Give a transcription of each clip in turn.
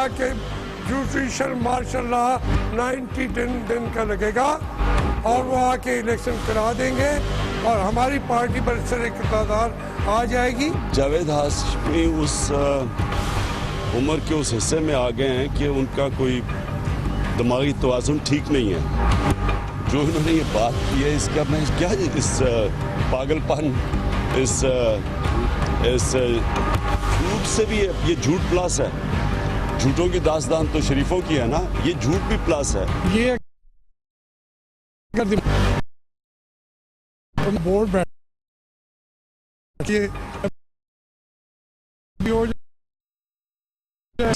کہا کہ judicial martial law 90 دن کا لگے گا اور وہ آ کے الیکشن کرا دیں گے اور ہماری پارٹی پر سر اقتدار آ جائے گی. جاوید ہاشمی اس عمر کے اس حصے میں آ گئے ہیں کہ ان کا کوئی دماغی توازن ٹھیک نہیں ہے. جو انہوں نے یہ بات کی ہے اس کا میں کیا اس پاگل پن اس جھوٹ سے بھی یہ جھوٹ پلس ہے. جھوٹوں کی داستان تو شریفوں کی ہے نا, یہ جھوٹ بھی پلس ہے. یہ بورڈ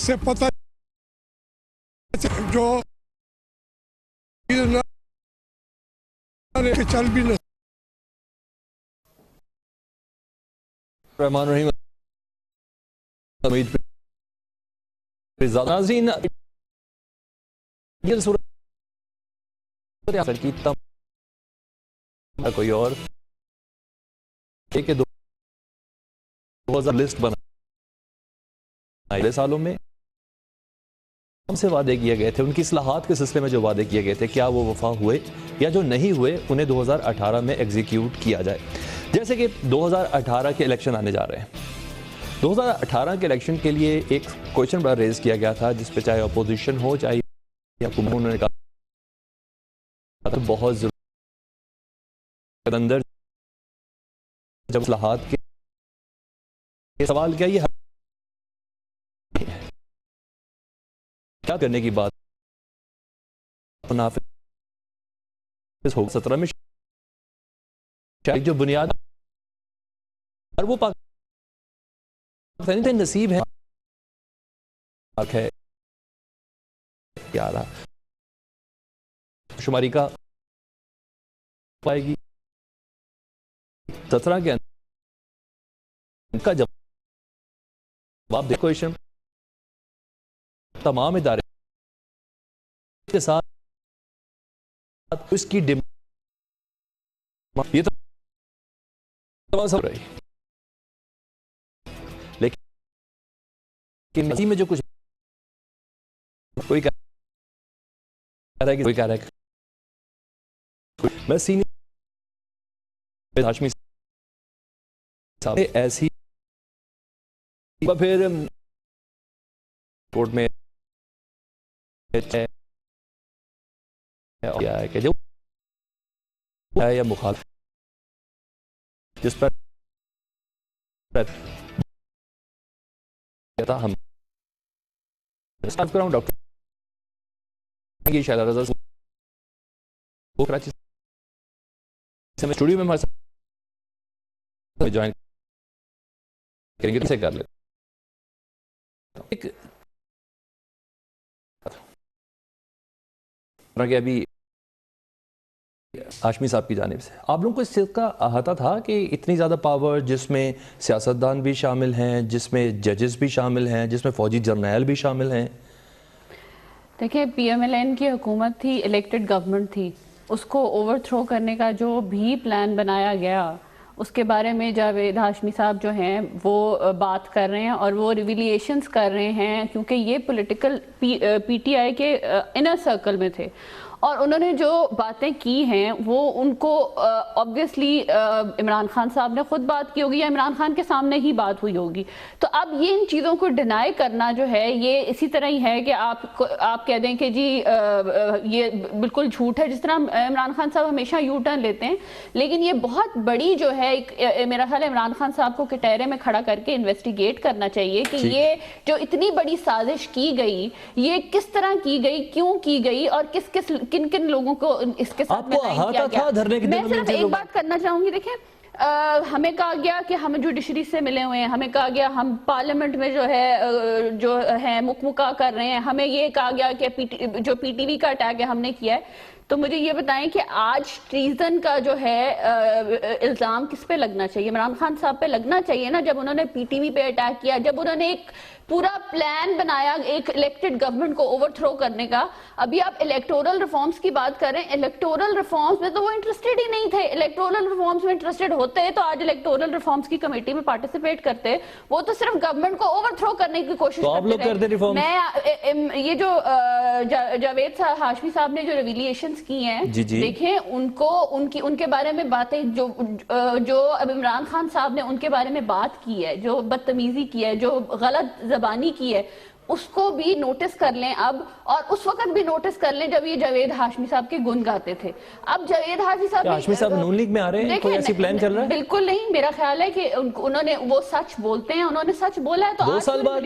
سے پتہ جو چل بھی نہیں. رحمان رحیم ناظرین کی کوئی اور دو لسٹ بنا اگلے سالوں میں ہم سے وعدے کیے گئے تھے, ان کی اصلاحات کے سلسلے میں جو وعدے کیے گئے تھے کیا وہ وفا ہوئے یا جو نہیں ہوئے انہیں 2018 میں ایگزیکیوٹ کیا جائے. جیسے کہ 2018 کے الیکشن آنے جا رہے ہیں. 2018 کے الیکشن کے لیے ایک کوئسچن بڑا ریز کیا گیا تھا جس پہ چاہے اپوزیشن ہو چاہے حکومت, انہوں نے کہا بہت ضرورت اندر جب اصلاحات کے سوال کیا یہ کیا کرنے کی بات نافذ ہو 17 میں جو بنیاد اور وہ پاکستانی نصیب ہے کیا رہا شماری کا پائے گی 17 کے ان کا جواب دیکھو تمام ادارے کے ساتھ اس کی ڈیمانڈ یہ تو سب رہی, لیکن میں جو کچھ کوئی کہہ رہا ہے کہ کوئی کہہ رہا ہے میں سینئر ہاشمی صاحب ایسی پھر کورٹ میں کہ جو یا مخالف جس پر ہم کراؤں ڈاکٹر شاید رضا کراچی سے اسٹوڈیو میں ہمارے ساتھ جوائن کریں گے سے کر لیتے کہ ابھی ہاشمی صاحب کی جانب سے آپ لوگوں کو اس چیز کا احاطہ تھا کہ اتنی زیادہ پاور جس میں سیاستدان بھی شامل ہیں, جس میں ججز بھی شامل ہیں, جس میں فوجی جرنیل بھی شامل ہیں؟ دیکھیں پی ایم ایل این کی حکومت تھی, الیکٹڈ گورنمنٹ تھی, اس کو اوور تھرو کرنے کا جو بھی پلان بنایا گیا اس کے بارے میں جاوید ہاشمی صاحب جو ہیں وہ بات کر رہے ہیں اور وہ ریویلیشنز کر رہے ہیں کیونکہ یہ پولیٹیکل پی ٹی آئی کے انر سرکل میں تھے اور انہوں نے جو باتیں کی ہیں وہ ان کو آبویسلی عمران خان صاحب نے خود بات کی ہوگی یا عمران خان کے سامنے ہی بات ہوئی ہوگی. تو اب یہ ان چیزوں کو ڈینائی کرنا جو ہے یہ اسی طرح ہی ہے کہ آپ کہہ دیں کہ جی یہ بالکل جھوٹ ہے, جس طرح عمران خان صاحب ہمیشہ یو ٹرن لیتے ہیں. لیکن یہ بہت بڑی جو ہے میرا خیال ہے عمران خان صاحب کو کٹہرے میں کھڑا کر کے انویسٹیگیٹ کرنا چاہیے کہ یہ جو اتنی بڑی سازش کی گئی یہ کس طرح کی گئی, کیوں کی گئی اور کن کن لوگوں کو اس کے ساتھ میں کیا گیا. میں صرف ایک بات کرنا چاہوں گی, دیکھیں ہمیں کہا گیا کہ ہم جوڈیشری سے ملے ہوئے ہیں, ہمیں کہا گیا ہم پارلیمنٹ میں جو ہے مکمکا کر رہے ہیں, ہمیں یہ کہا گیا کہ جو پی ٹی وی کا اٹیک ہے ہم نے کیا ہے. تو مجھے یہ بتائیں کہ آج ٹریزن کا جو ہے الزام کس پہ لگنا چاہیے؟ عمران خان صاحب پہ لگنا چاہیے نا, جب انہوں نے پی ٹی وی پہ اٹیک کیا, جب انہوں نے ایک پورا پلان بنایا ایک الیکٹڈ گورنمنٹ کو اوور تھرو کرنے کا. ابھی آپ الیکٹورل ریفارمز کی بات کریں, الیکٹورل ریفارمز میں تو وہ انٹرسٹڈ ہی نہیں تھے. الیکٹورل ریفارمز میں انٹرسٹڈ ہوتے تو آج الیکٹورل ریفارمز کی کمیٹی میں پارٹیسپیٹ کرتے. وہ تو صرف گورنمنٹ کو اوور تھرو کرنے کی کوشش کرتے رہے. میں یہ جو جاوید ہاشمی صاحب نے جو ریویلیشنز کی ہیں, دیکھیں ان کے بارے میں باتیں جو اب عمران خان صاحب نے ان کے بارے میں بات کی ہے, جو بدتمیزی کی ہے, جو غلط زبانی کی ہے, اس کو بھی نوٹس کر لیں اب, اور اس وقت بھی نوٹس کر لیں جب یہ جاوید ہاشمی صاحب کے گن گاتے تھے. اب جاوید ہاشمی صاحب نون لیگ میں آ رہے ہیں, کوئی ایسی پلان چل رہا ہے؟ بالکل نہیں. میرا خیال ہے کہ انہوں نے, وہ سچ بولتے ہیں, انہوں نے سچ بولا ہے تو 2 سال بعد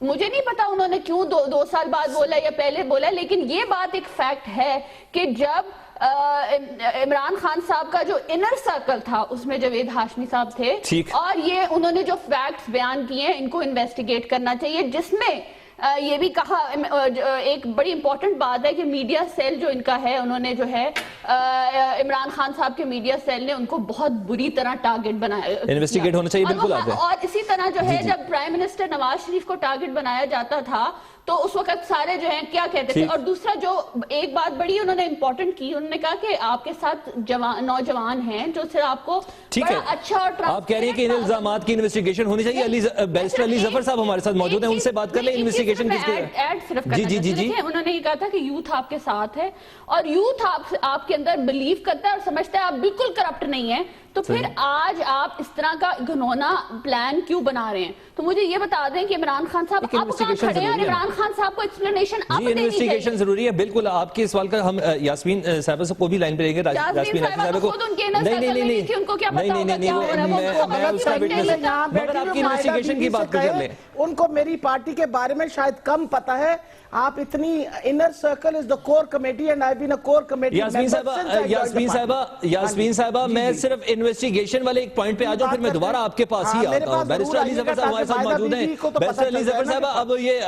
مجھے نہیں پتا انہوں نے کیوں 2 سال بعد بولا یا پہلے بولا, لیکن یہ بات ایک فیکٹ ہے کہ جب عمران خان صاحب کا جو انر سرکل تھا اس میں جاوید ہاشمی صاحب تھے, اور یہ انہوں نے جو فیکٹس بیان کیے ہیں ان کو انویسٹیگیٹ کرنا چاہیے, جس میں یہ بھی کہا, ایک بڑی امپورٹنٹ بات ہے کہ میڈیا سیل جو ان کا ہے, انہوں نے جو ہے عمران خان صاحب کے میڈیا سیل نے ان کو بہت بری طرح ٹارگٹ بنایا, انویسٹیگیٹ ہونا چاہیے. بالکل اور اسی طرح جو ہے جب پرائم منسٹر نواز شریف کو ٹارگٹ بنایا جاتا تھا تو اس وقت سارے جو ہیں کیا کہتے تھے. اور دوسرا جو ایک بات بڑی انہوں نے امپورٹنٹ کی, انہوں نے کہا کہ آپ کے ساتھ نوجوان ہیں جو صرف آپ کو بڑا اچھا اور آپ کہہ رہے ہیں کہ ان الزامات کی انویسٹیگیشن ہونی چاہیے. بیرسٹر علی ظفر صاحب ہمارے ساتھ موجود ہیں, ان سے بات کر لیں. انویسٹیگیشن کس کے جی انہوں نے یہ کہا تھا کہ یوتھ آپ کے ساتھ ہے, اور یوتھ آپ کے اندر بلیو کرتا ہے اور سمجھتا ہے آپ بالکل کرپٹ نہیں ہیں, تو پھر آج آپ اس طرح کا گھنونا پلان کیوں بنا رہے ہیں؟ تو مجھے یہ بتا دیں کہ عمران خان صاحب اب کہاں کھڑے ہیں, اور عمران خان صاحب کو ایکسپلینیشن اب دینی چاہیے. انویسٹیگیشن ضروری ہے. بالکل آپ کے سوال کا ہم یاسمین صاحبہ کو بھی لائن پہ لیں گے. یاسمین صاحبہ کو نہیں, ان کو کیا پتا ہوگا کیا ہو رہا ہے. مگر آپ کی انویسٹیگیشن کی بات کر لیں. ان کو میری پارٹی کے بارے میں شاید کم پتا ہے. آپ اتنی inner circle is the core committee and I been a core committee. Yasmin صاحبہ میں صرف انویسٹیگیشن والے ایک پوائنٹ پہ آ جاؤں, پھر میں دوبارہ آپ کے پاس ہی آتا ہوں. بیرسٹر علی ظفر صاحب ہمارے ساتھ موجود ہیں. بیرسٹر علی ظفر صاحب, اب یہ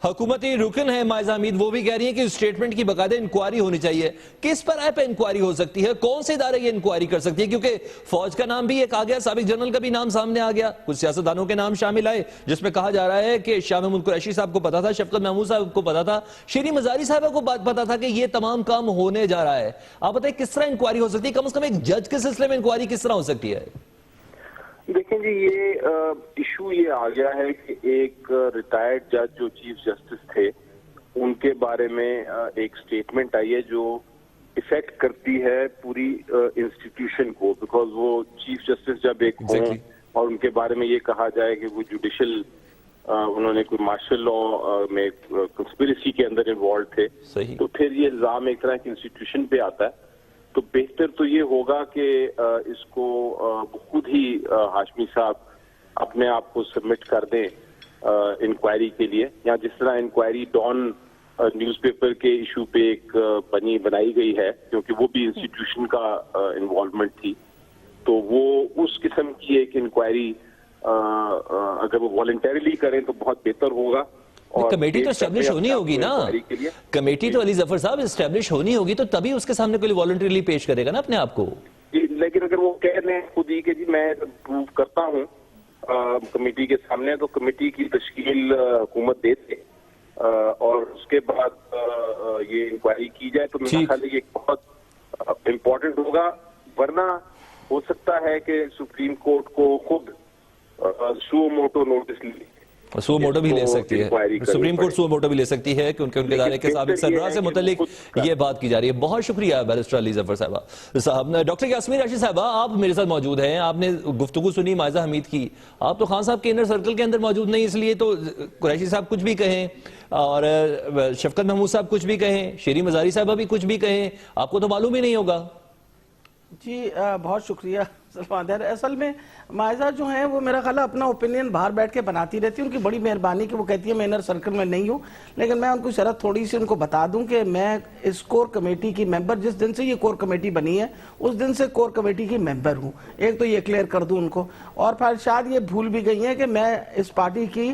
حکومتی رکن ہے مائزہ حمید, وہ بھی کہہ رہی ہیں کہ اسٹیٹمنٹ کی باقاعدہ انکوائری ہونی چاہیے. کس پر پہ انکوائری ہو سکتی ہے, کون سے ادارے یہ انکوائری کر سکتی ہے؟ کیونکہ فوج کا نام بھی ایک آ گیا, سابق جنرل کا بھی نام سامنے آ گیا, کچھ سیاستدانوں کے نام شامل آئے, جس میں کہا جا رہا ہے کہ شاہ محمود قریشی صاحب کو پتا تھا, شفقت محمود صاحب کو پتا تھا, شیریں مزاری صاحبہ کو پتا تھا کہ یہ تمام کام ہونے جا رہا ہے. آپ بتائیں کس طرح انکوائری ہو سکتی ہے؟ کم از کم ایک جج کے سلسلے میں انکوائری کس طرح ہو سکتی ہے؟ دیکھیں جی, یہ ایشو یہ آ گیا ہے کہ ایک ریٹائرڈ جج جو چیف جسٹس تھے, ان کے بارے میں ایک سٹیٹمنٹ آئی ہے جو افیکٹ کرتی ہے پوری انسٹیٹیوشن کو, بیکاز وہ چیف جسٹس جب ایک ہوں اور ان کے بارے میں یہ کہا جائے کہ وہ جوڈیشل انہوں نے کوئی مارشل لا میں کنسپیریسی کے اندر انوالو تھے, تو پھر یہ الزام ایک طرح کی انسٹیٹیوشن پہ آتا ہے. تو بہتر تو یہ ہوگا کہ اس کو خود ہی ہاشمی صاحب اپنے آپ کو سبمٹ کر دیں انکوائری کے لیے, یا جس طرح انکوائری ڈان نیوز پیپر کے ایشو پہ ایک بنائی گئی ہے, کیونکہ وہ بھی انسٹیٹیوشن کا انوالومنٹ تھی, تو وہ اس قسم کی ایک انکوائری اگر وہ والنٹریلی کریں تو بہت بہتر ہوگا. کمیٹی تو اسٹیبلش ہونی ہوگی نا, کمیٹی تو علی ظفر صاحب اسٹیبلش ہونی ہوگی, تو تبھی اس کے سامنے کوئی والنٹریلی پیش کرے گا نا اپنے آپ کو. لیکن اگر وہ کہہ رہے ہیں خود ہی کہ جی میں پروو کرتا ہوں کمیٹی کے سامنے, تو کمیٹی کی تشکیل حکومت دے دے اور اس کے بعد یہ انکوائری کی جائے, تو میرا خیال ہے یہ بہت امپورٹنٹ ہوگا. ورنہ ہو سکتا ہے کہ سپریم کورٹ کو خود سو موٹو نوٹس سو موٹو بھی لے سکتی ہے, سپریم کورٹ سو موٹو بھی لے سکتی ہے کہ ان کے ادارے کے سابق سربراہ سے متعلق یہ بات کی جا رہی ہے. بہت شکریہ بیرسٹر علی ظفر صاحب. ڈاکٹر یاسمین راشد صاحبہ, آپ میرے ساتھ موجود ہیں, آپ نے گفتگو سنی مائزہ حمید کی. آپ تو خان صاحب کے انر سرکل کے اندر موجود نہیں, اس لیے تو قریشی صاحب کچھ بھی کہیں اور شفقت محمود صاحب کچھ بھی کہیں, شیریں مزاری صاحبہ بھی کچھ بھی کہیں, آپ کو تو معلوم ہی نہیں ہوگا. جی بہت شکریہ سلمان دیر. اصل میں مائزہ جو ہیں وہ میرا خیال اپنا اوپینین باہر بیٹھ کے بناتی رہتی ہے. ان کی بڑی مہربانی کہ وہ کہتی ہے میں انر سرکل میں نہیں ہوں, لیکن میں ان کو شرط تھوڑی سی ان کو بتا دوں کہ میں اس کور کمیٹی کی ممبر, جس دن سے یہ کور کمیٹی بنی ہے اس دن سے کور کمیٹی کی ممبر ہوں. ایک تو یہ کلیئر کر دوں ان کو, اور پھر شاید یہ بھول بھی گئی ہیں کہ میں اس پارٹی کی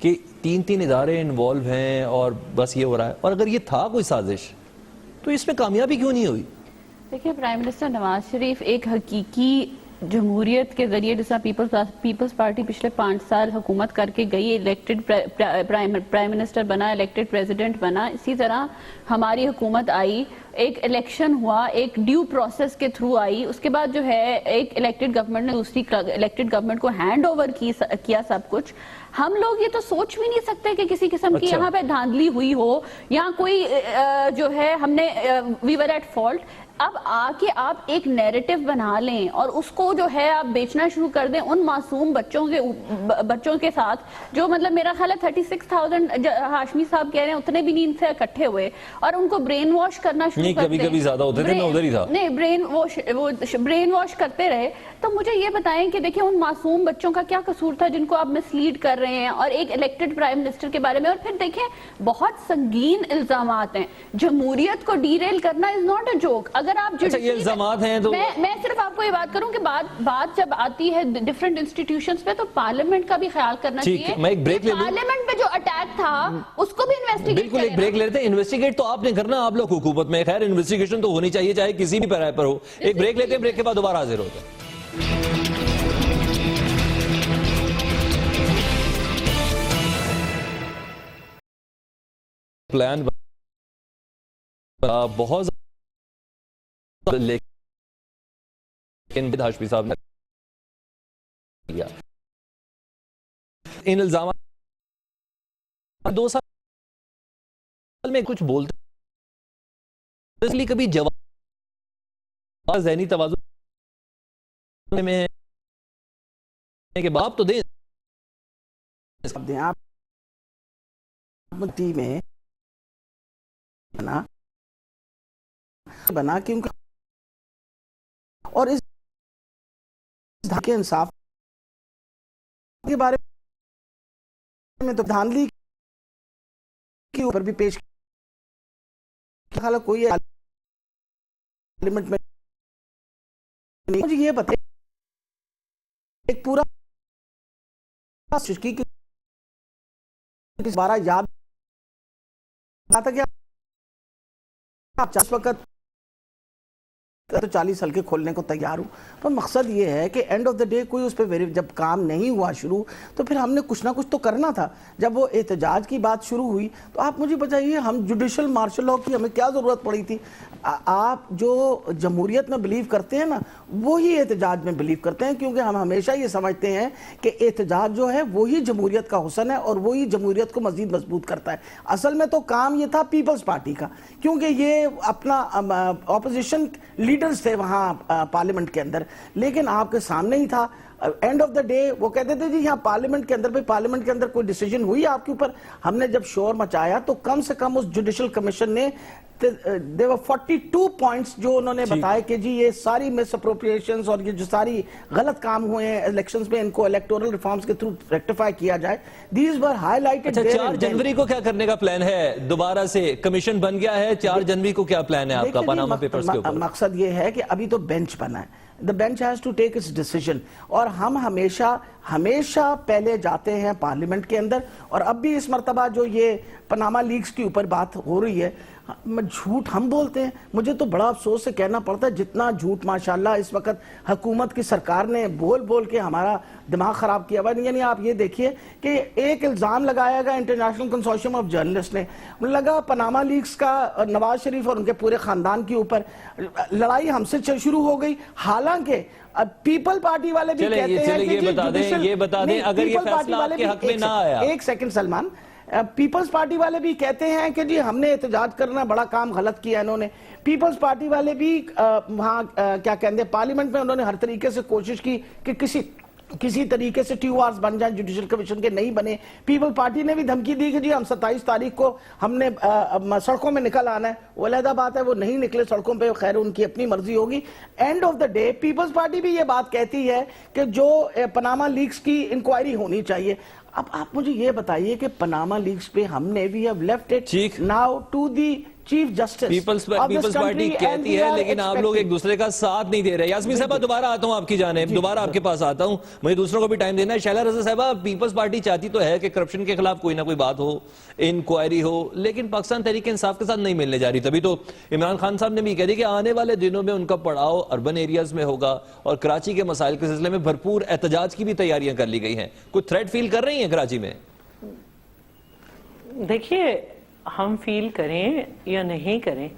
کہ 3 ادارے انوالو ہیں اور بس یہ ہو رہا ہے. اور اگر یہ تھا کوئی سازش تو اس میں کامیابی کیوں نہیں ہوئی؟ دیکھیں پرائم منسٹر نواز شریف ایک حقیقی جمہوریت کے ذریعے جس طرح پیپلز پارٹی پچھلے 5 سال حکومت کر کے گئی, الیکٹڈ پرائم منسٹر بنا, الیکٹڈ پریزیڈنٹ بنا, اسی طرح ہماری حکومت آئی, ایک الیکشن ہوا, ایک ڈیو پروسیس کے تھرو آئی, اس کے بعد جو ہے ایک الیکٹڈ گورنمنٹ نے دوسری الیکٹڈ گورنمنٹ کو ہینڈ اوور کیا سب کچھ. ہم لوگ یہ تو سوچ بھی نہیں سکتے کہ کسی قسم کی یہاں پہ دھاندلی ہوئی ہو یا کوئی جو ہے ہم نے وی ور ایٹ فالٹ. اب آ کے آپ ایک نیریٹو بنا لیں اور اس کو جو ہے آپ بیچنا شروع کر دیں ان معصوم بچوں کے ساتھ, جو مطلب میرا خیال ہے 36,000 ہاشمی صاحب کہہ رہے ہیں اتنے بھی نہیں ان سے اکٹھے ہوئے, اور ان کو برین واش کرنا شروع کر دیں. کبھی زیادہ ہوتے تھے, میں ادھر ہی تھا. نہیں, برین واش کرتے رہے. تو مجھے یہ بتائیں کہ دیکھیں ان معصوم بچوں کا کیا قصور تھا جن کو آپ مسلیڈ کر رہے ہیں, اور ایک الیکٹڈ پرائم منسٹر کے بارے میں. اور پھر دیکھیں بہت سنگین الزامات ہیں, جمہوریت کو ڈیریل کرنا از ناٹ اے جوک. اگر آپ یہ الزامات ہیں تو میں صرف آپ کو یہ بات کروں کہ بات جب آتی ہے ڈیفرنٹ انسٹیٹیوشنز پہ تو پارلیمنٹ کا بھی خیال کرنا چاہیے. میں ایک بریک لے لوں. پارلیمنٹ پہ جو اٹیک تھا اس کو بھی انویسٹیگیٹ. بالکل ایک بریک لیتے ہیں. انویسٹیگیٹ تو آپ نے کرنا, آپ لوگ حکومت میں, خیر انویسٹیگیشن تو ہونی چاہیے چاہے کسی بھی پیرے پر ہو. ایک بریک لیتے ہیں, بریک کے بعد دوبارہ حاضر ہوتے ہیں. پلان بہت لیکن ہاشمی صاحب نے کیا ان الزامات 2 سال میں کچھ بولتے اس لیے کبھی جواب ذہنی توازن میں ہے کہ باپ تو دیں آپ میں بنا کیونکہ اور اس دھاکے انصاف کے بارے میں تو دھاندلی کے اوپر بھی پیش کیا کوئی پارلیمنٹ میں مجھے یہ بتائیں ایک پورا کی بارہ یاد آتا کیا آپ 40 وقت تو 40 حلقے کھولنے کو تیار ہوں. پر مقصد یہ ہے کہ اینڈ آف دا ڈے کوئی اس پہ جب کام نہیں ہوا شروع تو پھر ہم نے کچھ نہ کچھ تو کرنا تھا. جب وہ احتجاج کی بات شروع ہوئی تو آپ مجھے بتائیے ہم جوڈیشل مارشل لاء کی ہمیں کیا ضرورت پڑی تھی؟ آپ جو جمہوریت میں بلیو کرتے ہیں نا وہی احتجاج میں بلیو کرتے ہیں, کیونکہ ہم ہمیشہ یہ سمجھتے ہیں کہ احتجاج جو ہے وہی جمہوریت کا حسن ہے اور وہی جمہوریت کو مزید مضبوط کرتا ہے. اصل میں تو کام یہ تھا پیپلز پارٹی کا, کیونکہ یہ اپنا اپوزیشن لیڈرز تھے وہاں پارلیمنٹ کے اندر, لیکن آپ کے سامنے ہی تھا. اینڈ آف دا ڈے وہ کہتے تھے جی یہاں پارلیمنٹ کے اندر کوئی ڈیسیجن ہوئی آپ کے اوپر. ہم نے جب شور مچایا تو کم سے کم اس جوڈیشل کمیشن نے there were 42 پوائنٹس جو انہوں نے بتایا کہ جی یہ ساری مس اپروپریشنز اور یہ جو ساری غلط کام ہوئے ہیں الیکشنز میں ان کو الیکٹورل ریفارمز کے تھرو ریکٹیفائی کیا جائے. these were highlighted. 4 جنوری کو کیا کرنے کا پلان ہے؟ دوبارہ سے کمیشن بن گیا ہے, 4 جنوری کو کیا پلان ہے آپ کا پاناما پیپرز کے اوپر؟ مقصد یہ ہے کہ ابھی تو بینچ بنا ہے, the bench has to take its decision, اور ہم ہمیشہ پہلے جاتے ہیں پارلیمنٹ کے اندر. اور اب بھی اس مرتبہ جو یہ پاناما لیکس کے اوپر بات ہو رہی ہے, جھوٹ ہم بولتے ہیں. مجھے تو بڑا افسوس سے کہنا پڑتا ہے جتنا جھوٹ ماشاءاللہ اس وقت حکومت کی سرکار نے بول کے ہمارا دماغ خراب کیا ہوا. یعنی آپ یہ دیکھیے کہ ایک الزام لگایا گیا انٹرنیشنل کنسورشیم آف جرنلسٹ نے, لگا پاناما لیکس کا نواز شریف اور ان کے پورے خاندان کے اوپر. لڑائی ہم سے شروع ہو گئی, حالانکہ پیپل پارٹی والے بھی کہتے ہیں کہ یہ بتا دیں اگر یہ فیصلہ آپ کے حق میں نہ آیا. ایک سیکنڈ سلمان, پیپلز پارٹی والے بھی کہتے ہیں کہ جی ہم نے احتجاج کرنا بڑا کام غلط کیا انہوں نے. پیپلز پارٹی والے بھی وہاں کیا کہتے ہیں پارلیمنٹ میں انہوں نے ہر طریقے سے کوشش کی کہ کسی طریقے سے ٹیو آرز بن جائیں, جوڈیشل کمیشن کے نہیں بنے. پیپل پارٹی نے بھی دھمکی دی کہ جی ہم 27 تاریخ کو ہم نے سڑکوں میں نکل آنا ہے. وہ علیحدہ بات ہے, وہ نہیں نکلے سڑکوں پہ, خیر ان کی اپنی مرضی ہوگی. End of the day Peoples Party بھی یہ بات کہتی ہے کہ جو پاناما لیکس کی انکوائری ہونی چاہیے. اب آپ مجھے یہ بتائیے کہ پاناما لیکس پہ ہم نے بھی اب left it now to the chief justice Peoples Party کہتی ہے لیکن آپ لوگ ایک دوسرے کا ساتھ نہیں دے رہے. یاسمین صاحبہ دوبارہ آتا ہوں آپ کی جانب, دوبارہ آپ کے پاس آتا ہوں, مجھے دوسروں کو بھی ٹائم دینا ہے. شیلا رضا صاحبہ, پیپلز پارٹی چاہتی تو ہے کہ کرپشن کے خلاف کوئی نہ کوئی بات ہو, انکوائری ہو, لیکن پاکستان تحریک انصاف کے ساتھ نہیں ملنے جا رہی. تبھی تو عمران خان صاحب نے بھی کہہ دی کہ آنے والے دنوں میں ان کا پڑاؤ اربن ایریاز میں ہوگا اور کراچی کے مسائل کے سلسلے میں بھرپور احتجاج کی بھی تیاریاں کر لی گئی ہیں. کوئی تھریٹ فیل کر رہی ہیں کراچی میں؟ دیکھیے, ہم فیل کریں یا نہیں کریں,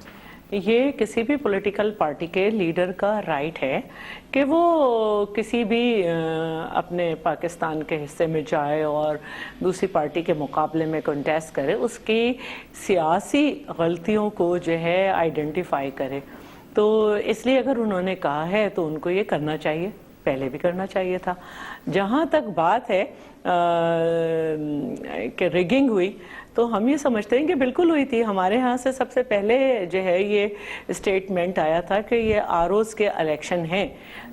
یہ کسی بھی پولیٹیکل پارٹی کے لیڈر کا رائٹ ہے کہ وہ کسی بھی اپنے پاکستان کے حصے میں جائے اور دوسری پارٹی کے مقابلے میں کنٹیسٹ کرے, اس کی سیاسی غلطیوں کو جو ہے آئیڈینٹیفائی کرے. تو اس لیے اگر انہوں نے کہا ہے تو ان کو یہ کرنا چاہیے, پہلے بھی کرنا چاہیے تھا. جہاں تک بات ہے کہ ریگنگ ہوئی, تو ہم یہ سمجھتے ہیں کہ بالکل ہوئی تھی. ہمارے ہاں سے سب سے پہلے جو ہے یہ اسٹیٹمنٹ آیا تھا کہ یہ آروز کے الیکشن ہیں,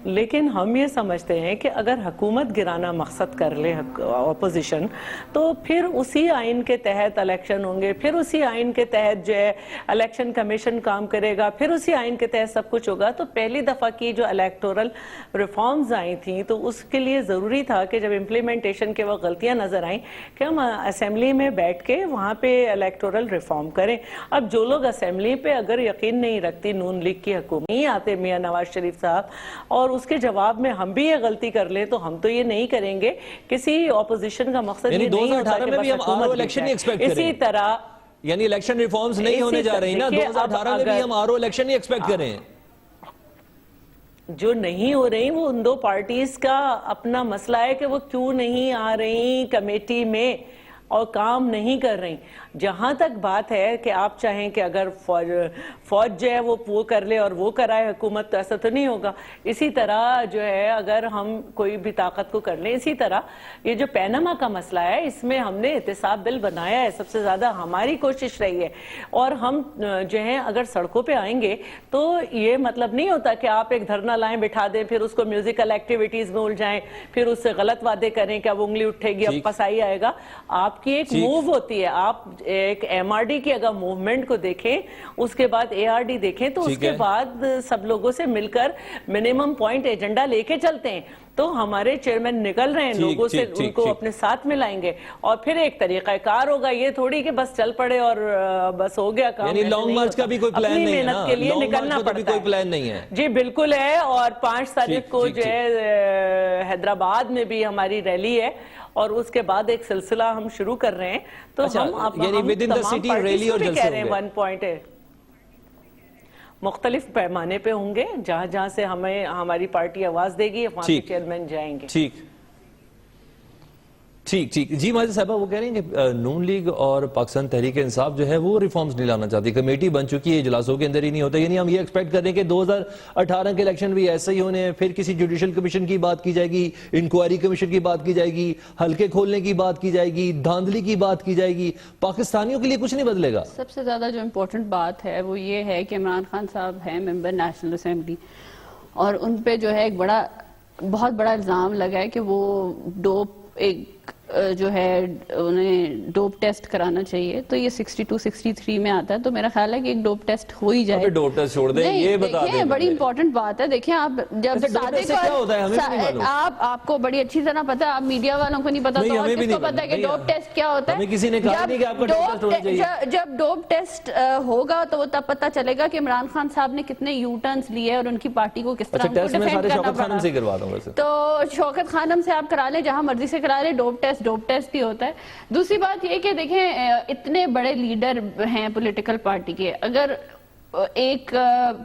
لیکن ہم یہ سمجھتے ہیں کہ اگر حکومت گرانا مقصد کر لے اپوزیشن, تو پھر اسی آئین کے تحت الیکشن ہوں گے, پھر اسی آئین کے تحت جو ہے الیکشن کمیشن کام کرے گا, پھر اسی آئین کے تحت سب کچھ ہوگا. تو پہلی دفعہ کی جو الیکٹورل ریفارمز آئی تھیں, تو اس کے لیے ضروری تھا کہ جب امپلیمنٹیشن کے وقت غلطیاں نظر آئیں کہ ہم اسمبلی میں بیٹھ کے وہاں پہ الیکٹورل ریفارم کریں. اب جو لوگ اسمبلی پہ اگر یقین نہیں رکھتی نون لیگ کی حکومت نہیں آتے میاں نواز شریف صاحب, اور اس کے جواب میں ہم بھی یہ غلطی کر لیں, تو ہم تو یہ نہیں کریں گے. کسی اپوزیشن کا مقصد یہ نہیں ہوتا کہ بس حکومت اسی طرح, یعنی الیکشن ریفارمز نہیں ہونے جا رہی نا 2018 میں بھی ہم آر او الیکشن نہیں ایکسپیکٹ کریں. جو نہیں ہو رہی وہ ان دو پارٹیز کا اپنا مسئلہ ہے کہ وہ کیوں نہیں آ رہی کمیٹی میں اور کام نہیں کر رہی. جہاں تک بات ہے کہ آپ چاہیں کہ اگر فوج جو ہے وہ کر لے اور وہ کرائے حکومت, تو ایسا تو نہیں ہوگا. اسی طرح جو ہے اگر ہم کوئی بھی طاقت کو کر لیں, اسی طرح یہ جو پیناما کا مسئلہ ہے, اس میں ہم نے احتساب بل بنایا ہے, سب سے زیادہ ہماری کوشش رہی ہے. اور ہم جو ہیں اگر سڑکوں پہ آئیں گے تو یہ مطلب نہیں ہوتا کہ آپ ایک دھرنا لائیں بٹھا دیں, پھر اس کو میوزیکل ایکٹیویٹیز میں الجھائیں, پھر اس سے غلط وعدے کریں کہ اب انگلی اٹھے گی, اب قصائی آئے گا. آپ کی ایک موو ہوتی ہے, آپ ایک ایم آر ڈی کی اگر موومنٹ کو دیکھیں, اس کے بعد اے آر ڈی دیکھیں, تو اس کے بعد سب لوگوں سے مل کر منیمم پوائنٹ ایجنڈا لے کے چلتے ہیں. تو ہمارے چیئرمین نکل رہے ہیں, لوگوں سے ان کو اپنے ساتھ میں لائیں گے, اور پھر ایک طریقہ کار ہوگا. یہ تھوڑی کہ بس چل پڑے اور بس ہو گیا کام. یعنی لانگ مارچ کا بھی کوئی پلان نہیں ہے, محنت کے لیے نکلنا پڑتا کوئی پلان نہیں ہے. جی بالکل ہے, اور 5 تاریخ کو جو ہے حیدرآباد میں بھی ہماری ریلی ہے, اور اس کے بعد ایک سلسلہ ہم شروع کر رہے ہیں. تو ہم تمام پارٹیز کو بھی کہہ رہے ہیں 1 پوائنٹ ہے, مختلف پیمانے پہ ہوں گے. جہاں جہاں سے ہمیں ہماری پارٹی آواز دے گی وہاں سے چیئرمین جائیں گے. ٹھیک ٹھیک ٹھیک. جی ماجد صاحبہ, وہ کہہ رہے ہیں کہ نون لیگ اور پاکستان تحریک انصاف جو ہے وہ ریفارمز نہیں لانا چاہتی, کمیٹی بن چکی ہے, اجلاسوں کے اندر ہی نہیں ہوتا. یعنی ہم یہ ایکسپیکٹ کر رہے ہیں کہ 2018 کے الیکشن بھی ایسے ہی ہونے ہیں, پھر کسی جوڈیشل کمیشن کی بات کی جائے گی, انکوائری کمیشن کی بات کی جائے گی, حلقے کھولنے کی بات کی جائے گی, دھاندلی کی بات کی جائے گی. پاکستانیوں کے لیے کچھ نہیں بدلے گا. سب سے زیادہ جو امپورٹنٹ بات ہے وہ یہ ہے کہ عمران خان صاحب ہیں ممبر نیشنل اسمبلی, اور ان پہ جو ہے ایک بہت بڑا الزام لگا ہے کہ وہ جو ہے انہیں ڈوپ ٹیسٹ کرانا چاہیے. تو یہ 62-63 میں آتا ہے, تو میرا خیال ہے کہ ایک ڈوپ ٹیسٹ ہو ہی جائے. ڈوپ ٹیسٹ چھوڑ دیں, یہ بتا دیں, بڑی امپورٹنٹ بات ہے. دیکھیں آپ جب آپ کو بڑی اچھی طرح پتا ہے, آپ میڈیا والوں کو نہیں پتا, تو اور کس کو پتا ہے کہ ڈوپ ٹیسٹ کیا ہوتا ہے. کسی نے کہا نہیں کہ آپ کا ڈوپ ٹیسٹ ہونا چاہیے. جب ڈوپ ٹیسٹ ہوگا تو وہ تب پتا چلے گا کہ عمران خان صاحب نے کتنے یو ٹرنز لیے اور ان کی پارٹی کو کس طرح ڈیفینڈ کرنا پڑا. تو شوکت خانم سے آپ کرا لیں, جہاں مرضی سے کرا لیں, ڈوپ ٹیسٹ ہی ہوتا ہے. دوسری بات یہ کہ دیکھیں اتنے بڑے لیڈر ہیں پولیٹیکل پارٹی کے, اگر ایک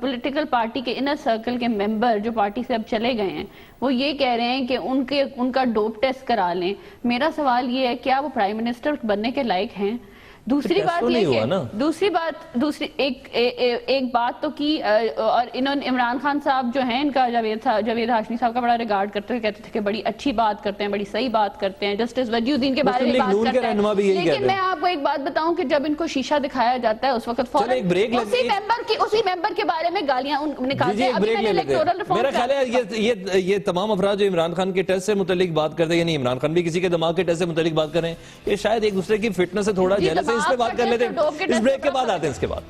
پولیٹیکل پارٹی کے انر سرکل کے ممبر جو پارٹی سے اب چلے گئے ہیں وہ یہ کہہ رہے ہیں کہ ان کا ڈوپ ٹیسٹ کرا لیں, میرا سوال یہ ہے کیا وہ پرائم منسٹر بننے کے لائق ہیں؟ دوسری بات یہ کہ ایک بات تو کی, اور انہوں نے عمران خان صاحب جو ہیں ان کا جاوید ہاشمی صاحب کا بڑا ریگارڈ کرتے ہوئے کہتے تھے کہ بڑی اچھی بات کرتے ہیں, بڑی صحیح بات کرتے ہیں, جسٹس وجی الدین کے بارے میں بات کرتے ہیں. لیکن میں آپ کو ایک بات بتاؤں کہ جب ان کو شیشہ دکھایا جاتا ہے اس وقت فوراً اسی ممبر کے بارے میں گالیاں نکالتے ہیں. میرا خیال ہے یہ تمام افراد جو عمران خان کے ٹیسٹ سے متعلق بات کرتے ہیں, یعنی عمران خان بھی کسی کے دماغ کے ٹیسٹ سے متعلق بات کر رہے ہیں, یہ شاید ایک دوسرے کی فٹنس سے تھوڑا جیلس ہے, اس پہ بات کر لیتے ہیں, اس بریک کے بعد آتے ہیں اس کے بعد.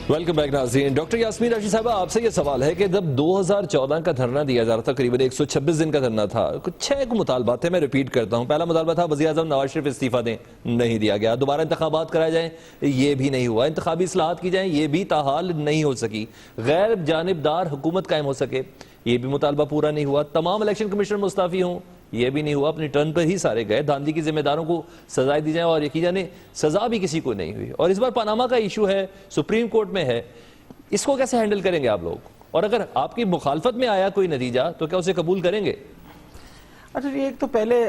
ویلکم بیک ناظرین. ڈاکٹر یاسمین راشد صاحبہ، آپ سے یہ سوال ہے کہ جب 2014 کا دھرنا دیا جا رہا تھا، قریب 126 دن کا دھرنا تھا، کچھ 6 مطالبات تھے، میں ریپیٹ کرتا ہوں. پہلا مطالبہ تھا وزیر اعظم نواز شریف استعفیٰ دیں، نہیں دیا گیا. دوبارہ انتخابات کرائے جائیں، یہ بھی نہیں ہوا. انتخابی اصلاحات کی جائیں، یہ بھی تاحال نہیں ہو سکی. غیر جانبدار حکومت قائم ہو سکے، یہ بھی مطالبہ پورا نہیں ہوا. تمام الیکشن کمیشنر مستعفی ہوں، یہ بھی نہیں ہوا. اپنی ٹرن پر ہی سارے گئے. دھاندلی کی ذمہ داروں کو سزائیں دی جائیں، اور یقین جانے سزا بھی کسی کو نہیں ہوئی. اور اس بار پاناما کا ایشو ہے، سپریم کورٹ میں ہے، اس کو کیسے ہینڈل کریں گے آپ لوگ؟ اور اگر آپ کی مخالفت میں آیا کوئی نتیجہ تو کیا اسے قبول کریں گے؟ اچھا جی، ایک تو پہلے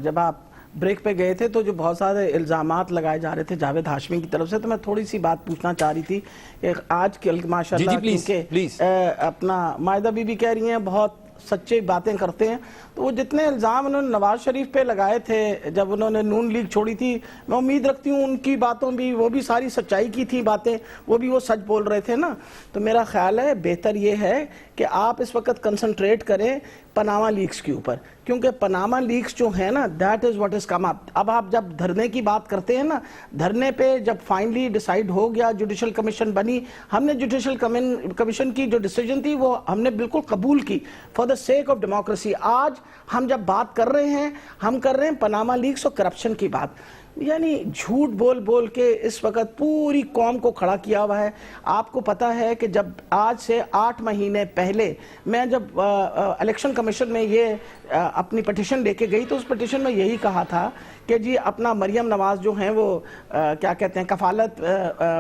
جب آپ بریک پہ گئے تھے تو جو بہت سارے الزامات لگائے جا رہے تھے جاوید ہاشمی کی طرف سے، تو میں تھوڑی سی بات پوچھنا چاہ رہی تھی کہ آج کل ماشاءاللہ کیونکہ اپنا مائدہ بی بی کہہ رہی ہیں بہت سچے باتیں کرتے ہیں، تو وہ جتنے الزام انہوں نے نواز شریف پہ لگائے تھے جب انہوں نے نون لیگ چھوڑی تھی، میں امید رکھتی ہوں ان کی باتوں بھی وہ بھی ساری سچائی کی تھی باتیں، وہ بھی وہ سچ بول رہے تھے نا. تو میرا خیال ہے بہتر یہ ہے کہ آپ اس وقت کنسنٹریٹ کریں پاناما لیکس کے اوپر، کیونکہ پاناما لیکس جو ہے نا دیٹ از واٹ از کم اپ. اب آپ جب دھرنے کی بات کرتے ہیں نا، دھرنے پہ جب فائنلی ڈیسائیڈ ہو گیا، جوڈیشل کمیشن بنی، ہم نے جوڈیشل کمیشن کی جو ڈیسیجن تھی وہ ہم نے بالکل قبول کی for the sake of democracy. آج ہم جب بات کر رہے ہیں، ہم کر رہے ہیں پاناما لیکس اور کرپشن کی بات. یعنی جھوٹ بول بول کے اس وقت پوری قوم کو کھڑا کیا ہوا ہے. آپ کو پتا ہے کہ جب آج سے 8 مہینے پہلے میں جب الیکشن کمیشن میں یہ اپنی پٹیشن لے کے گئی تو اس پٹیشن میں یہی کہا تھا کہ جی اپنا مریم نواز جو ہیں وہ کیا کہتے ہیں کفالت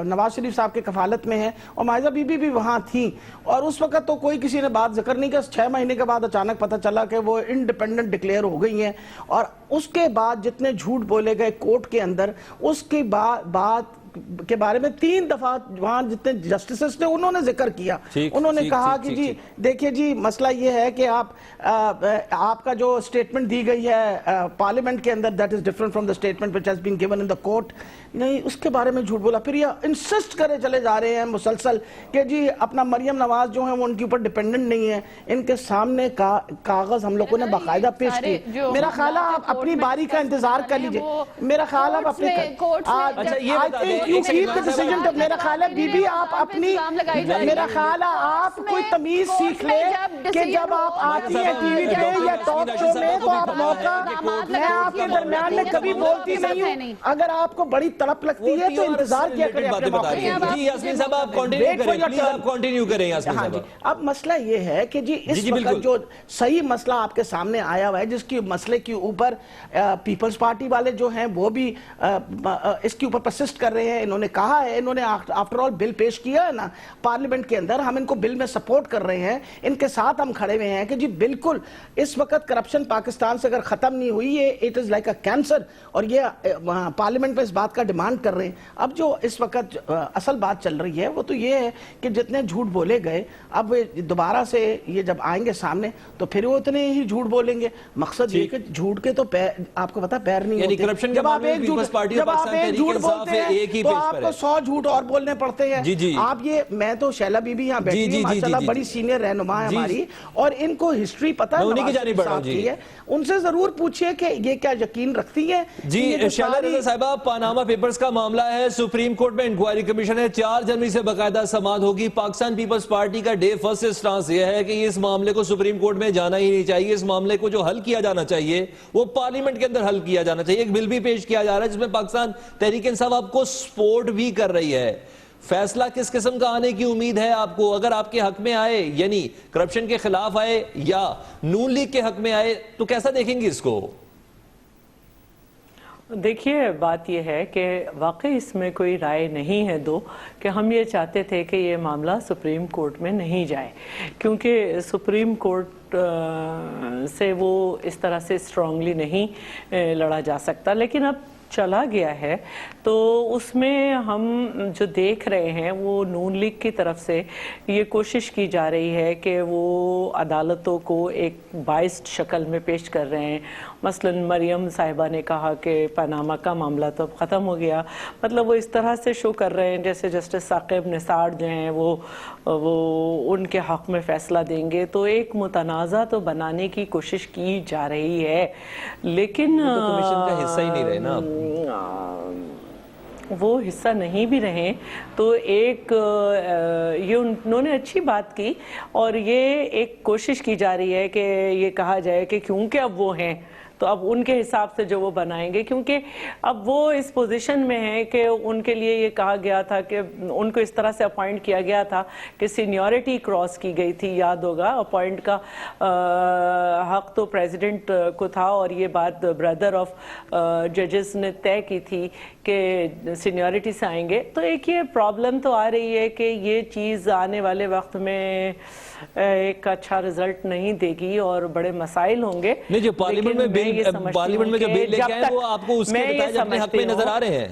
نواز شریف صاحب کے کفالت میں ہے، اور مائزہ بی بی بھی وہاں تھیں، اور اس وقت تو کوئی کسی نے بات ذکر نہیں کیا. 6 مہینے کے بعد اچانک پتہ چلا کہ وہ انڈیپینڈنٹ ڈکلیئر ہو گئی ہیں، اور اس کے بعد جتنے جھوٹ بولے گئے کورٹ کے اندر، اس کی بات کے بارے میں 3 دفعہ وہاں جتنے جسٹسز تھے انہوں نے ذکر کیا. انہوں نے کہا کہ جی دیکھیے جی مسئلہ یہ ہے کہ آپ کا جو سٹیٹمنٹ دی گئی ہے پارلیمنٹ کے اندر that is different from the statement which has been given in the court. نہیں، اس کے بارے میں جھوٹ بولا. پھر یہ انسسٹ کرے چلے جا رہے ہیں مسلسل کہ جی اپنا مریم نواز جو ہیں وہ ان کے اوپر ڈیپینڈنٹ نہیں ہے. ان کے سامنے کاغذ ہم لوگوں نے باقاعدہ پیش کیے. میرا خیال ہے آپ اپنی باری کا انتظار کر لیجئے. میرا خیال ہے آپ اپنے you keep the decision. میرا خیال ہے بی بی آپ اپنی میرا خیال ہے آپ کوئی تمیز سیکھ لیں کہ جب آپ آتی ہیں ٹی وی پہ یا ٹاک شو میں تو آپ موقع، میں آپ کے درمیان میں کبھی بولتی نہیں ہوں. اگر آپ کو بڑی تڑپ لگتی ہے تو انتظار کیا کریں اپنے موقع. جی یاسمین صاحب آپ کنٹینیو کریں. یاسمین صاحب اب مسئلہ یہ ہے کہ جی اس وقت جو صحیح مسئلہ آپ کے سامنے آیا ہوا ہے جس کی مسئلے کے اوپر پیپلز پارٹی والے جو ہیں وہ بھی اس کے اوپر پرسسٹ کر رہے ہیں. انہوں نے کہا ہے، انہوں نے آفٹر آل بل پیش کیا ہے نا پارلیمنٹ کے اندر، ہم ان کو بل میں سپورٹ کر رہے ہیں، ان کے ساتھ ہم کھڑے ہوئے ہیں کہ جی بالکل اس وقت کرپشن پاکستان سے اگر ختم نہیں ہوئی ہے it is like a cancer, اور یہ پارلیمنٹ میں اس بات کا ڈیمانڈ کر رہے ہیں. اب جو اس وقت اصل بات چل رہی ہے وہ تو یہ ہے کہ جتنے جھوٹ بولے گئے اب دوبارہ سے یہ جب آئیں گے سامنے تو پھر وہ اتنے ہی جھوٹ بولیں گے. مقصد یہ کہ جھوٹ کے تو آپ کو پتا پیر نہیں ہوتے. جب آپ ایک جھوٹ بولتے ہیں تو آپ کو 100 جھوٹ اور بولنے پڑتے ہیں. آپ یہ میں تو شیلا بی بی یہاں بیٹھی ہیں ماشاءاللہ بڑی سینئر رہنما ہے ہماری، اور ان کو ہسٹری پتہ ہے نواز شریف صاحب کی ہے. ان سے ضرور پوچھئے کہ یہ کیا یقین رکھتی ہیں. جی شیلا رضا صاحبہ، پاناما پیپرز کا معاملہ ہے، سپریم کورٹ میں انکوائری کمیشن ہے، 4 جنوری سے باقاعدہ سماعت ہوگی. پاکستان پیپلز پارٹی کا ڈے فرسٹ اسٹانس یہ ہے کہ اس معاملے کو سپریم کورٹ میں جانا ہی نہیں چاہیے. اس معاملے کو جو حل کیا جانا چاہیے وہ پارلیمنٹ کے اندر حل کیا جانا چاہیے. ایک بل بھی پیش کیا جا رہا ہے جس میں پاکستان تحریک انصاف آپ کو سپورٹ بھی کر رہی ہے. فیصلہ کس قسم کا آنے کی امید ہے آپ کو؟ اگر آپ کے حق میں آئے یعنی کرپشن کے خلاف آئے یا نون لیگ کے حق میں آئے تو کیسا دیکھیں گے اس کو؟ دیکھیے بات یہ ہے کہ واقعی اس میں کوئی رائے نہیں ہے کہ ہم یہ چاہتے تھے کہ یہ معاملہ سپریم کورٹ میں نہیں جائے، کیونکہ سپریم کورٹ سے وہ اس طرح سے اسٹرانگلی نہیں لڑا جا سکتا. لیکن اب چلا گیا ہے تو اس میں ہم جو دیکھ رہے ہیں وہ نون لیگ کی طرف سے یہ کوشش کی جا رہی ہے کہ وہ عدالتوں کو ایک بائسڈ شکل میں پیش کر رہے ہیں. مثلا مریم صاحبہ نے کہا کہ پاناما کا معاملہ تو اب ختم ہو گیا، مطلب وہ اس طرح سے شو کر رہے ہیں جیسے جسٹس ثاقب نثار جو ہیں وہ ان کے حق میں فیصلہ دیں گے. تو ایک متنازع تو بنانے کی کوشش کی جا رہی ہے، لیکن کمیشن کا حصہ ہی نہیں رہے نا. وہ حصہ نہیں بھی رہے تو ایک یہ انہوں نے اچھی بات کی، اور یہ ایک کوشش کی جا رہی ہے کہ یہ کہا جائے کہ کیونکہ اب وہ ہیں تو اب ان کے حساب سے جو وہ بنائیں گے، کیونکہ اب وہ اس پوزیشن میں ہیں کہ ان کے لیے یہ کہا گیا تھا کہ ان کو اس طرح سے اپوائنٹ کیا گیا تھا کہ سینیورٹی کراس کی گئی تھی، یاد ہوگا اپوائنٹ کا حق تو پریزیڈنٹ کو تھا، اور یہ بات بردر آف ججز نے طے کی تھی کہ سینیورٹی سے آئیں گے. تو ایک یہ پرابلم تو آ رہی ہے کہ یہ چیز آنے والے وقت میں ایک اچھا رزلٹ نہیں دے گی اور بڑے مسائل ہوں گے. نہیں، جو پارلیمنٹ میں جو بیل لے کے آئے وہ آپ کو اس کے نتائج اپنے حق میں نظر آ رہے ہیں.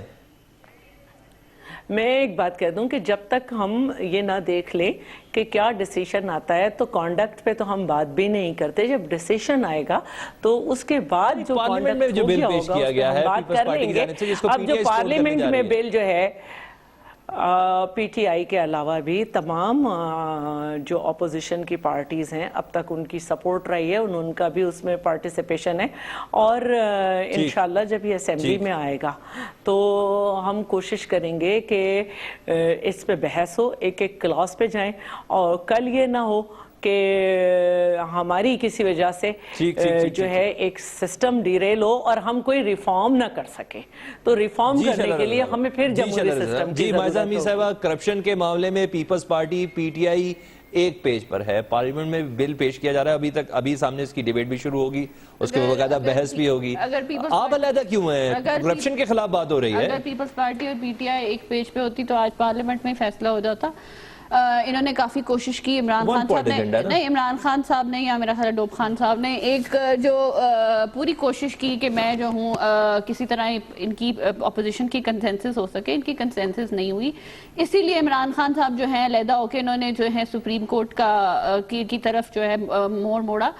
میں ایک بات کہہ دوں کہ جب تک ہم یہ نہ دیکھ لیں کہ کیا ڈیسیشن آتا ہے تو کانڈکٹ پہ تو ہم بات بھی نہیں کرتے. جب ڈیسیشن آئے گا تو اس کے بعد جو پارلیمنٹ میں جو بل پیش کیا گیا ہے بات کر لیں گے. اب جو پارلیمنٹ میں بل جو ہے پی ٹی آئی کے علاوہ بھی تمام جو اپوزیشن کی پارٹیز ہیں اب تک ان کی سپورٹ رہی ہے، ان کا بھی اس میں پارٹیسپیشن ہے، اور انشاءاللہ جب یہ اسمبلی میں آئے گا تو ہم کوشش کریں گے کہ اس پہ بحث ہو، ایک ایک کلاس پہ جائیں، اور کل یہ نہ ہو کہ ہماری کسی وجہ سے جو ہے ایک سسٹم ڈیریل ہو اور ہم کوئی ریفارم نہ کر سکیں. تو ریفارم کرنے کے لیے ہمیں پھر جمہوری سسٹم کی مائزہ امین صاحبہ، کرپشن کے معاملے میں پیپلز پارٹی پی ٹی آئی ایک پیج پر ہے، پارلیمنٹ میں بل پیش کیا جا رہا ہے، ابھی سامنے اس کی ڈیبیٹ بھی شروع ہوگی، اس کے باقاعدہ بحث بھی ہوگی. آپ علیحدہ کیوں ہیں؟ کرپشن کے خلاف بات ہو رہی ہے. اگر پیپلز پارٹی اور پی ٹی آئی ایک پیج پہ ہوتی تو آج پارلیمنٹ میں فیصلہ ہو جاتا. انہوں نے کافی کوشش کی، عمران خان صاحب نے یا میرا خیال ڈوب خان صاحب نے ایک جو پوری کوشش کی کہ میں جو ہوں کسی طرح ان کی اپوزیشن کی کنسنسس ہو سکے. ان کی کنسنسس نہیں ہوئی، اسی لیے عمران خان صاحب جو ہیں علیحدہ ہو کے انہوں نے جو ہے سپریم کورٹ کی طرف جو ہے موڑا.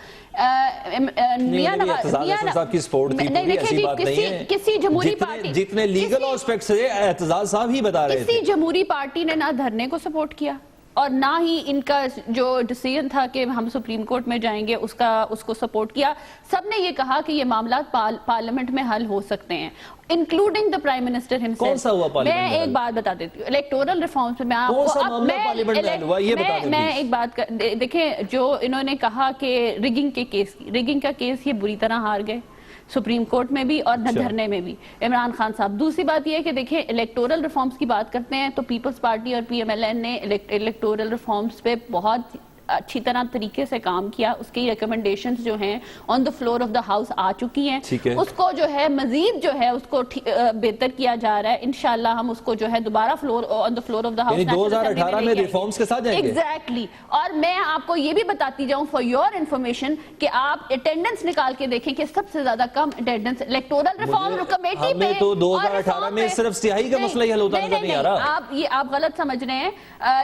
کسی جمہوری پارٹی جتنے لیگل اسپیکٹس سے اعتزاز صاحب ہی بتا رہے تھے، کسی جمہوری پارٹی نے نہ دھرنے کو سپورٹ کیا اور نہ ہی ان کا جو ڈیسیژن تھا کہ ہم سپریم کورٹ میں جائیں گے اس کو سپورٹ کیا. سب نے یہ کہا کہ یہ معاملات پارلیمنٹ میں حل ہو سکتے ہیں، including the prime minister himself. کون سا ہوا پارلیمنٹ میں؟ میں ایک بات بتا دیتی ہوں، الیکٹورل ریفارمز پہ میں آپ کو میں ایک بات دیکھیں، جو انہوں نے کہا کہ ریگنگ کا کیس یہ بری طرح ہار گئے سپریم کورٹ میں بھی اور نہ دھرنے میں بھی عمران خان صاحب. دوسری بات یہ ہے کہ دیکھیں الیکٹورل ریفارمز کی بات کرتے ہیں تو پیپلز پارٹی اور پی ایم ایل این نے الیکٹورل ریفارمز پہ بہت اچھی طرح طریقے سے کام کیا. اس کی ریکمنڈیشنز جو ہیں on the floor of the house آ چکی ہیں، اس کو جو ہے مزید جو ہے اس کو بہتر کیا جا رہا ہے. انشاءاللہ ہم اس کو جو ہے دوبارہ on the floor of the house 2018 میں ریفارمز کے ساتھ جائیں گے. ایگزیکٹلی. اور میں آپ کو یہ بھی بتاتی جاؤں فار یور انفارمیشن کہ آپ اٹینڈنس نکال کے دیکھیں کہ سب سے زیادہ کم اٹینڈنس الیکٹورل ریفارم کمیٹی میں تو 2018 میں صرف سیاہی کا مسئلہ ہی حل ہوتا نظر نہیں آ رہا. آپ غلط سمجھ رہے ہیں.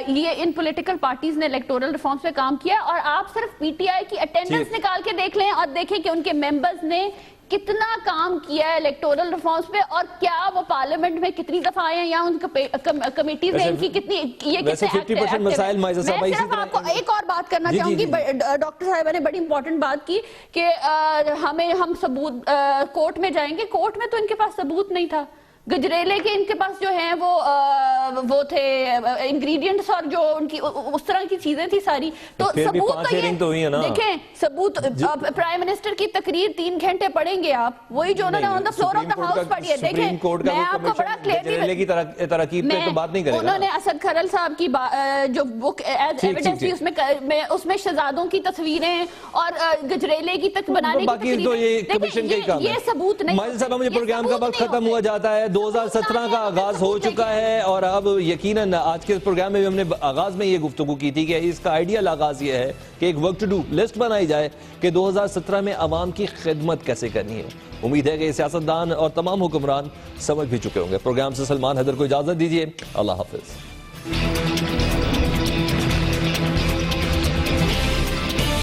یہ ان پولیٹیکل پارٹیز نے الیکٹورل ریفارمز پہ کام کیا اور آپ صرف پی ٹی آئی کی اٹینڈنس نکال کے دیکھ لیں اور دیکھیں کہ ان کے ممبرز نے کتنا کام کیا ہے الیکٹورل ریفارمز پہ اور کیا وہ پارلیمنٹ میں کتنی دفعہ آئے ہیں یا ان کمیٹیز ہیں ان کی کتنی یہ کتنے ایکٹیو ہیں. میں صرف آپ کو ایک اور بات کرنا چاہوں گی، ڈاکٹر صاحبہ نے بڑی امپورٹنٹ بات کی کہ ہم ثبوت کورٹ میں جائیں گے. کورٹ میں تو ان کے پاس ثبوت نہیں تھا. گجریلے کے ان کے پاس جو ہیں وہ تھے انگریڈینٹس اور جو ان کی اس طرح کی چیزیں تھی ساری. تو ثبوت تو یہ دیکھیں، ثبوت پرائم منسٹر کی تقریر 3 گھنٹے پڑھیں گے آپ، وہی جو انہوں نے on the floor of the house پڑھی ہے. دیکھیں میں آپ کو بڑا کلیئرلی انہوں نے اسد کھرل صاحب کی جو بک ایز ایویڈنس تھی اس میں شہزادوں کی تصویریں اور گجریلے کی تک بنانے کی تصویریں، یہ ثبوت نہیں. مائزہ صاحبہ مجھے پروگرام کا وقت ختم ہوا جاتا ہے. 2017 کا آغاز ہو چکا ہے اور اب یقیناً آج کے پروگرام میں بھی ہم نے آغاز میں یہ گفتگو کی تھی کہ اس کا آئیڈیل آغاز یہ ہے کہ ایک ورک ٹو ڈو لسٹ بنائی جائے کہ 2017 میں عوام کی خدمت کیسے کرنی ہے. امید ہے کہ سیاستدان اور تمام حکمران سمجھ بھی چکے ہوں گے. پروگرام سے سلمان حیدر کو اجازت دیجیے. اللہ حافظ.